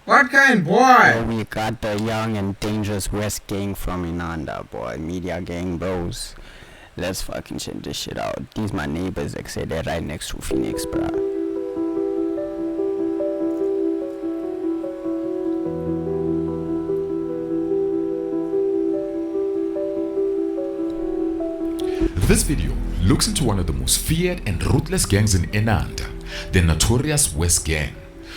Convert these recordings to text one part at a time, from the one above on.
What kind, boy? We got the young and dangerous West gang from Inanda, boy. Media gang bros. Let's fucking check this shit out. These my neighbors, like say they're right next to Phoenix, bro. This video looks into one of the most feared and ruthless gangs in Inanda, the notorious West Gang.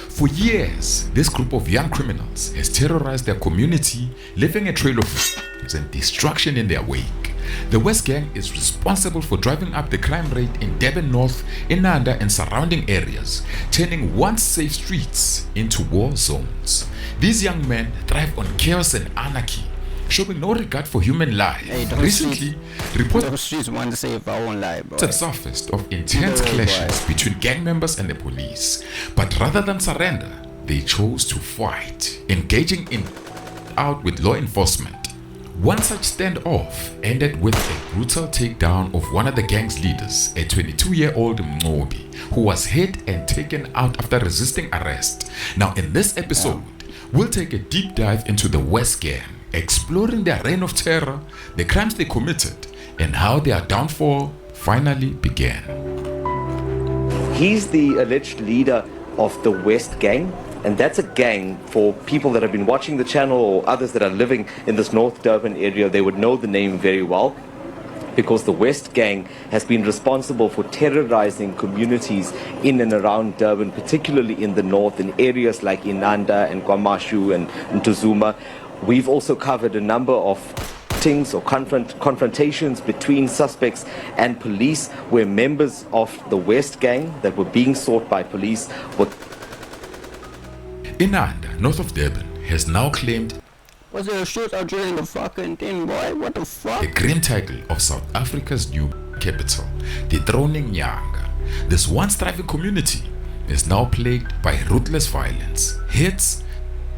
For years, this group of young criminals has terrorized their community, leaving a trail of violence and destruction in their wake. The West Gang is responsible for driving up the crime rate in Durban North, Inanda and surrounding areas, turning once safe streets into war zones. These young men thrive on chaos and anarchy, showing no regard for human life. Recently, reports have surfaced of intense clashes between gang members and the police. But rather than surrender, they chose to fight, engaging out with law enforcement. One such standoff ended with a brutal takedown of one of the gang's leaders, a 22-year-old Mngobi, who was hit and taken out after resisting arrest. Now in this episode, we'll take a deep dive into the West Gang, exploring their reign of terror, the crimes they committed, and how their downfall finally began. He's the alleged leader of the West Gang, and that's a gang, for people that have been watching the channel or others that are living in this North Durban area, they would know the name very well, because the West Gang has been responsible for terrorizing communities in and around Durban, particularly in the north, in areas like Inanda and KwaMashu and Ntuzuma. We've also covered a number of things or confrontations between suspects and police, where members of the West Gang that were being sought by police were... Inanda, north of Durban, has now claimed Was there a shootout during the fucking thing, boy? What the fuck? the grim title of South Africa's new capital, dethroning Nyanga. This once thriving community is now plagued by ruthless violence, hits,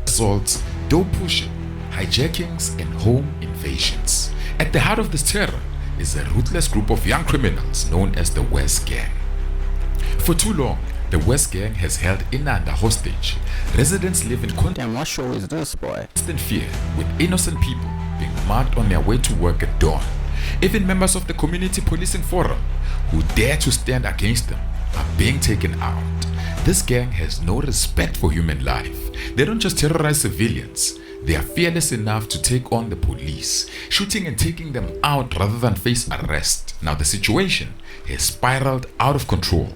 assaults, dope pushing, hijackings and home invasions. At the heart of this terror is a ruthless group of young criminals known as the West Gang. For too long, the West Gang has held Inanda hostage. Residents live in Damn, what show is this, boy? constant fear, with innocent people being marked on their way to work at dawn. Even members of the Community Policing Forum who dare to stand against them are being taken out. This gang has no respect for human life. They don't just terrorize civilians, they are fearless enough to take on the police, shooting and taking them out rather than face arrest. Now the situation has spiraled out of control.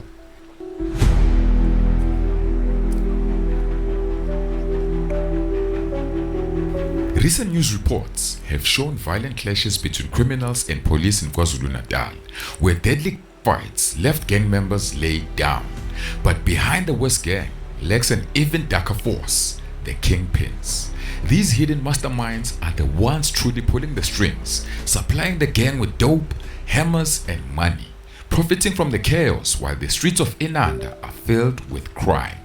Recent news reports have shown violent clashes between criminals and police in KwaZulu-Natal, where deadly fights left gang members laid down. But behind the West Gang lurks an even darker force, the kingpins. These hidden masterminds are the ones truly pulling the strings, supplying the gang with dope, hammers and money, profiting from the chaos while the streets of Inanda are filled with crime.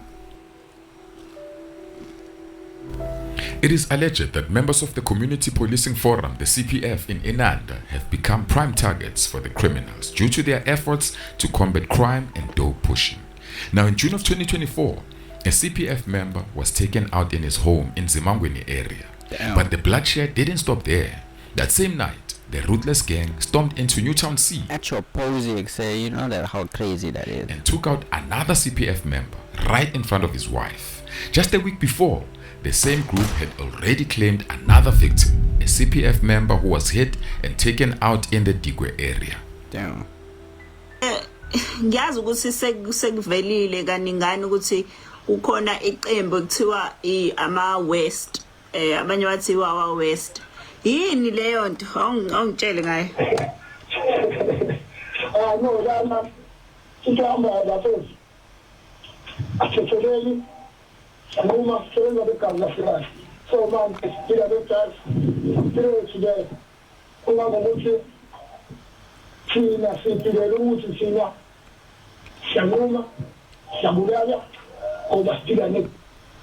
It is alleged that members of the Community Policing Forum, the CPF in Inanda, have become prime targets for the criminals due to their efforts to combat crime and dope pushing. Now in June of 2024, a CPF member was taken out in his home in Zimangweni area. Damn. But the bloodshed didn't stop there. That same night, the ruthless gang stormed into Newtown C At your posing, say, you know that how crazy that is. and took out another CPF member right in front of his wife. Just a week before, the same group had already claimed another victim, a CPF member who was hit and taken out in the Digwe area. Damn. Ngiyazi ukuthi sekuvelile kaningana ukuthi ukhona iqembu kuthiwa ama West abanye bathiwa awa West. Yini leyo nto? Awungitshele ngayo. No, lama sitamba lapho. Asitheleli uma sebenza begazi lahlala. So manje sila begazi. Today uma ngokuthi thina siphilele ukuthi thina siyanguma siyabulala ngoba sila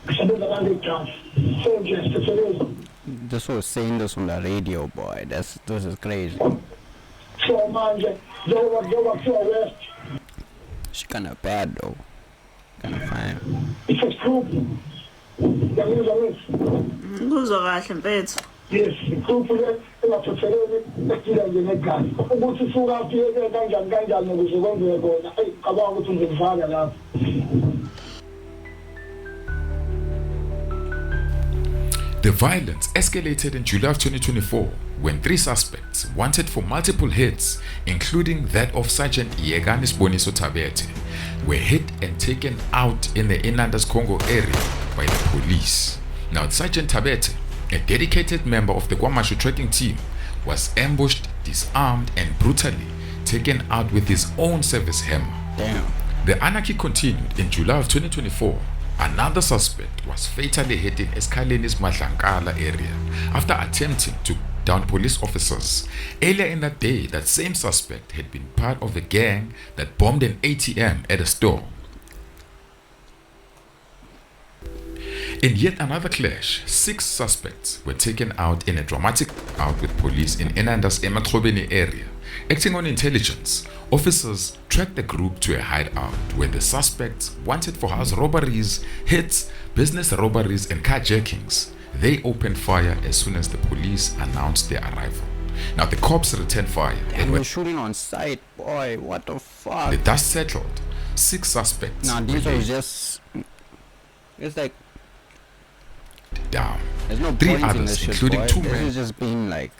sebenza kanti igazi. So nje sitheleli. This was saying this on the radio, boy. This is crazy. So manje njengoba kuthiwa West. She kinda bad though. Kinda fine. It's a group Yangizwa miss. Kuzwa kahle mfethu. Yes, ikhuphu le engathotheleli esila nje negazi. Ukuthi suka afike kanjani ukuze kwenzeke kona. Cabanga ukuthi ngizofana lapho. The violence escalated in July of 2024 when 3 suspects wanted for multiple hits, including that of Sergeant Yeganis Boniso Tabete, were hit and taken out in the Inanda's Congo area by the police. Now, Sergeant Tabete, a dedicated member of the Kwamashu trekking team, was ambushed, disarmed, and brutally taken out with his own service hammer. Damn. The anarchy continued in July of 2024. Another suspect was fatally hit in Eskaleni's Matlankala area after attempting to down police officers. Earlier in that day, that same suspect had been part of a gang that bombed an ATM at a store. In yet another clash, 6 suspects were taken out in a dramatic out with police in Inanda's Emaklobeni area. Acting on intelligence, officers tracked the group to a hideout where the suspects wanted for house robberies, hits, business robberies, and carjackings. They opened fire as soon as the police announced their arrival. Now the cops returned fire. And we're shooting on sight, boy. What the fuck? The dust settled. 6 suspects. Now these are just. It's like down. there's no 3 point in others, this shit, including boy. 2 This men is just being like.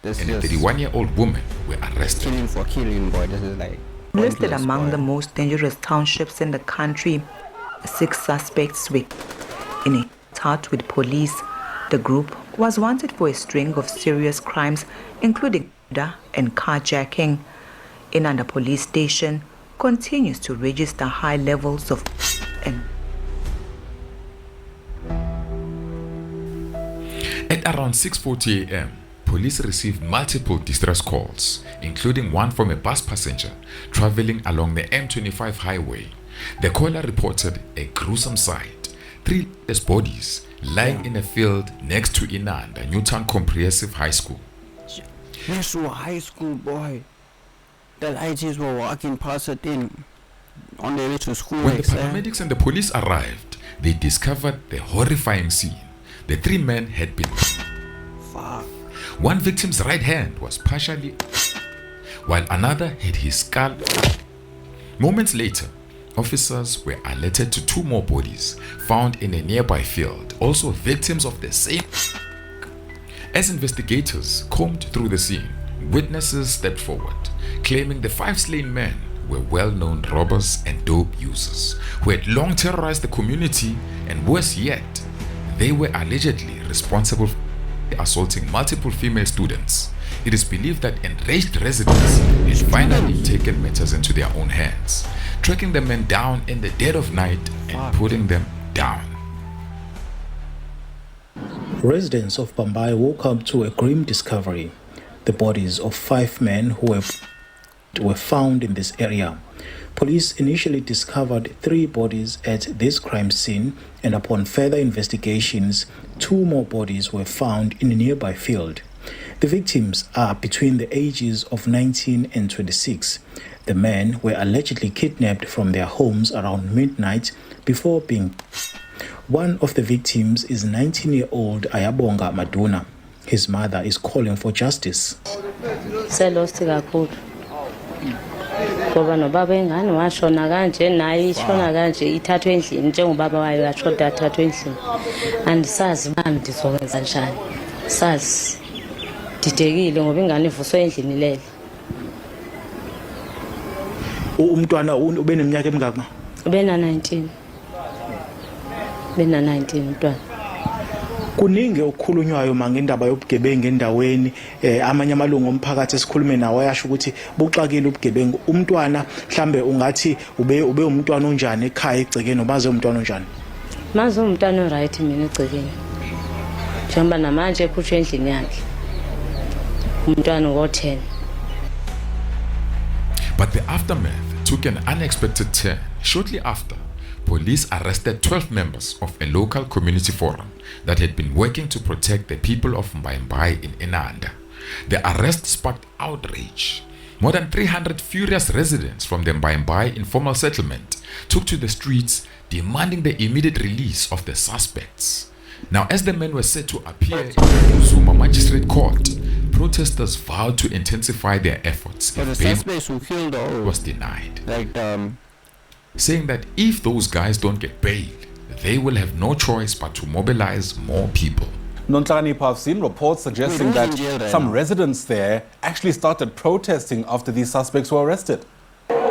This and a is 31-year-old woman were arrested. killing for killing, boy. This is like. Listed pointless, among boy. the most dangerous townships in the country, 6 suspects were in a touch with police. The group was wanted for a string of serious crimes, including murder and carjacking. Inanda police station continues to register high levels of and At around 6:40 a.m., police received multiple distress calls, including one from a bus passenger traveling along the M25 highway. The caller reported a gruesome sight: 3 dead bodies lying in a field next to Inanda Newtown Comprehensive High School. This was high school, boy. The IGs were walking past it on their way to school. When the like, paramedics and the police arrived, they discovered the horrifying scene. The 3 men had been. fuck. One victim's right hand was partially, while another had his skull. Moments later, officers were alerted to 2 more bodies found in a nearby field, also victims of the same. As investigators combed through the scene, witnesses stepped forward, claiming the 5 slain men were well-known robbers and dope users who had long terrorized the community, and worse yet, they were allegedly responsible for assaulting multiple female students. It is believed that enraged residents had finally taken matters into their own hands, tracking the men down in the dead of night and putting them down. Residents of Bambai woke up to a grim discovery. The bodies of 5 men who were found in this area. Police initially discovered 3 bodies at this crime scene, and upon further investigations, 2 more bodies were found in a nearby field. The victims are between the ages of 19 and 26. The men were allegedly kidnapped from their homes around midnight before being. One of the victims is 19-year-old Ayabonga Maduna. His mother is calling for justice. Ngoba nobaba engane washona kanje naye ishona kanje ithathwe endlini njengobaba wayo yashoda athathwe endlini. Andisazi bani ndizokwenza njani. Sazi didekile ngoba ingane ivuswe endlini lele. Umntwana ube neminyaka emingaki ma? Ubena 19. Bena 19 umntwana. Kuningi okukhulunywayo mangendaba yobugebengu endaweni, amanye amalungu omphakathi esikhulume nawo ayasho ukuthi buxakile ubugebengu. Umntwana mhlambe ungathi ube umntwana onjani ekhaya egcekeni, obaze umntwana onjani? Maze umntwana oright mina egcekeni. Njengoba namanje ekhutshwe endlini yakhe. Umntwana ngo10. But the aftermath took an unexpected turn. Shortly after, police arrested 12 members of a local community forum that had been working to protect the people of Mbai in Inanda. The arrest sparked outrage. More than 300 furious residents from the Mbai informal settlement took to the streets, demanding the immediate release of the suspects. Now, as the men were set to appear in the Zuma Magistrate Court, protesters vowed to intensify their efforts. But the if bail suspects who killed was denied, like saying that if those guys don't get bail, they will have no choice but to mobilize more people. Nonhlakani, I've seen reports suggesting Wait, who's that in jail right some now? residents there actually started protesting after these suspects were arrested.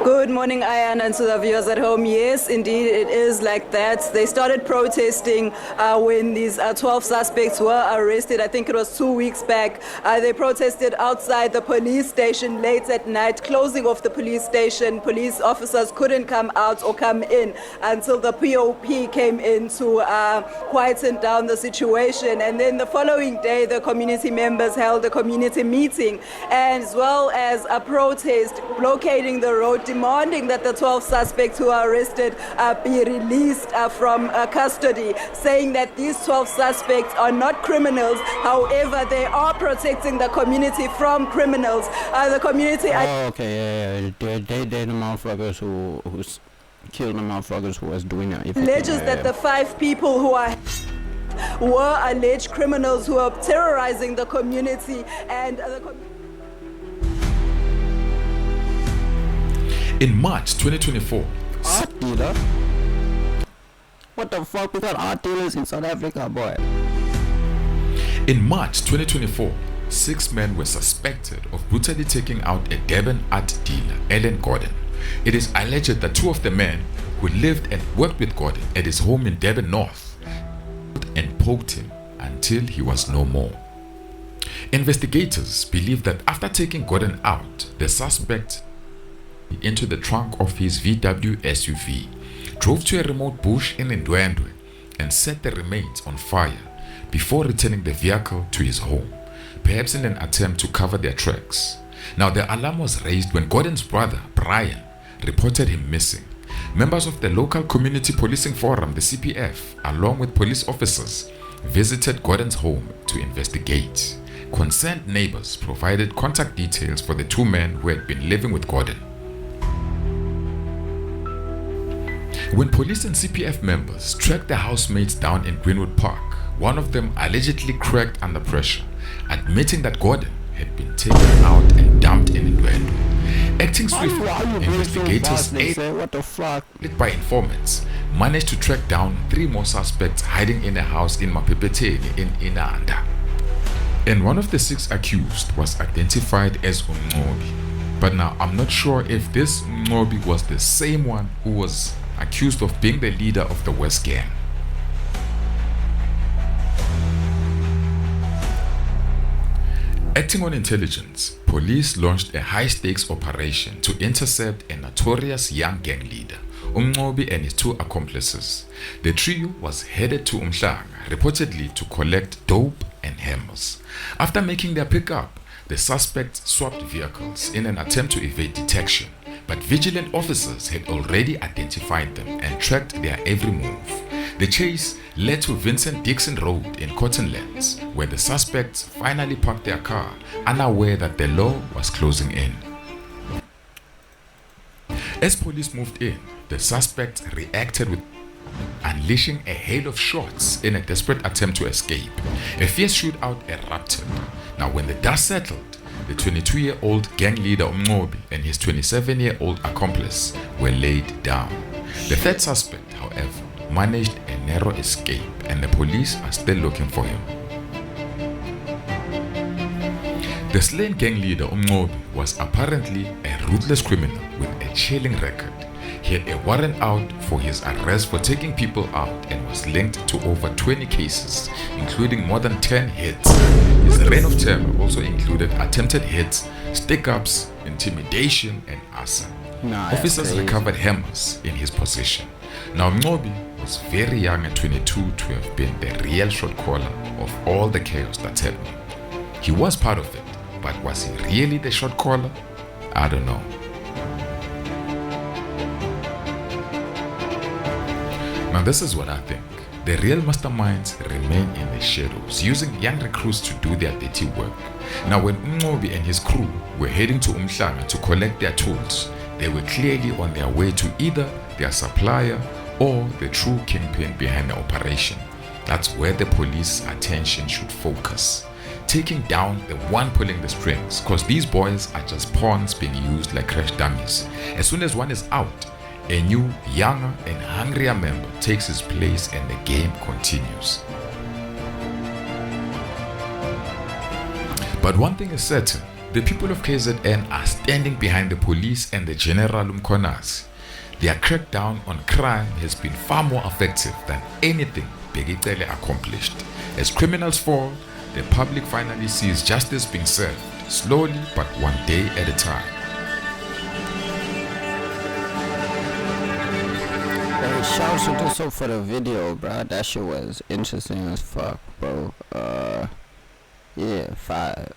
Good morning, Ayan, and to the viewers at home. Yes, indeed, it is like that. They started protesting when these 12 suspects were arrested. I think it was 2 weeks back. They protested outside the police station late at night, closing off the police station. Police officers couldn't come out or come in until the POP came in to quieten down the situation. And then the following day, the community members held a community meeting, as well as a protest blockading the road, demanding that the 12 suspects who are arrested be released from custody, saying that these 12 suspects are not criminals. However, they are protecting the community from criminals. The community... oh, okay, yeah. They the motherfuckers who's killed the motherfuckers who was doing it. alleges that the 5 people who were alleged criminals who are terrorizing the community and In March 2024, art dealer? What the fuck? We got art dealers in South Africa, boy. In March 2024, 6 men were suspected of brutally taking out a Durban art dealer, Ellen Gordon. It is alleged that 2 of the men who lived and worked with Gordon at his home in Durban North and poked him until he was no more. Investigators believe that after taking Gordon out, the suspect into the trunk of his VW SUV, drove to a remote bush in Ndwendwe and set the remains on fire before returning the vehicle to his home, perhaps in an attempt to cover their tracks. Now, the alarm was raised when Gordon's brother, Brian, reported him missing. Members of the local community policing forum, the CPF, along with police officers, visited Gordon's home to investigate. Concerned neighbors provided contact details for the 2 men who had been living with Gordon. When police and CPF members tracked the housemates down in Greenwood Park, one of them allegedly cracked under pressure, admitting that Gordon had been taken out and dumped in Ndwendwe. Acting swiftly, investigators aided by informants managed to track down 3 more suspects hiding in a house in Mapepeteni in Inanda. And one of the 6 accused was identified as Umnqobi. But now I'm not sure if this Umnqobi was the same one who was accused of being the leader of the West Gang. Acting on intelligence, police launched a high-stakes operation to intercept a notorious young gang leader, Umnqobi and his 2 accomplices. The trio was headed to Umhlanga, reportedly to collect dope and hammers. After making their pickup, the suspects swapped vehicles in an attempt to evade detection, but vigilant officers had already identified them and tracked their every move. The chase led to Vincent Dixon Road in Cottonlands, where the suspects finally parked their car, unaware that the law was closing in. As police moved in, the suspects reacted with unleashing a hail of shots in a desperate attempt to escape. A fierce shootout erupted. Now, when the dust settled, the 22-year-old gang leader Umnqobi and his 27-year-old accomplice were laid down. The third suspect, however, managed a narrow escape, and the police are still looking for him. The slain gang leader Umnqobi was apparently a ruthless criminal with a chilling record. He had a warrant out for his arrest for taking people out and was linked to over 20 cases, including more than 10 hits. His reign of terror also included attempted hits, stick-ups, intimidation, and arson. Officers recovered hammers in his possession. Now, Umnqobi was very young at 22 to have been the real shot caller of all the chaos that's happening. He was part of it, but was he really the shot caller? I don't know. Now, this is what I think. The real masterminds remain in the shadows, using young recruits to do their dirty work. Now, when Umnqobi and his crew were heading to Umhlanga to collect their tools, they were clearly on their way to either their supplier or the true kingpin behind the operation. That's where the police attention should focus. Taking down the one pulling the strings, because these boys are just pawns being used like crash dummies. As soon as one is out, a new, younger and hungrier member takes his place and the game continues. But one thing is certain, the people of KZN are standing behind the police and the General Umkonas. Their crackdown on crime has been far more effective than anything Begitele accomplished. As criminals fall, the public finally sees justice being served, slowly but one day at a time. Hey, shouts to also for the video, bro. That shit was interesting as fuck, bro. Yeah, 5.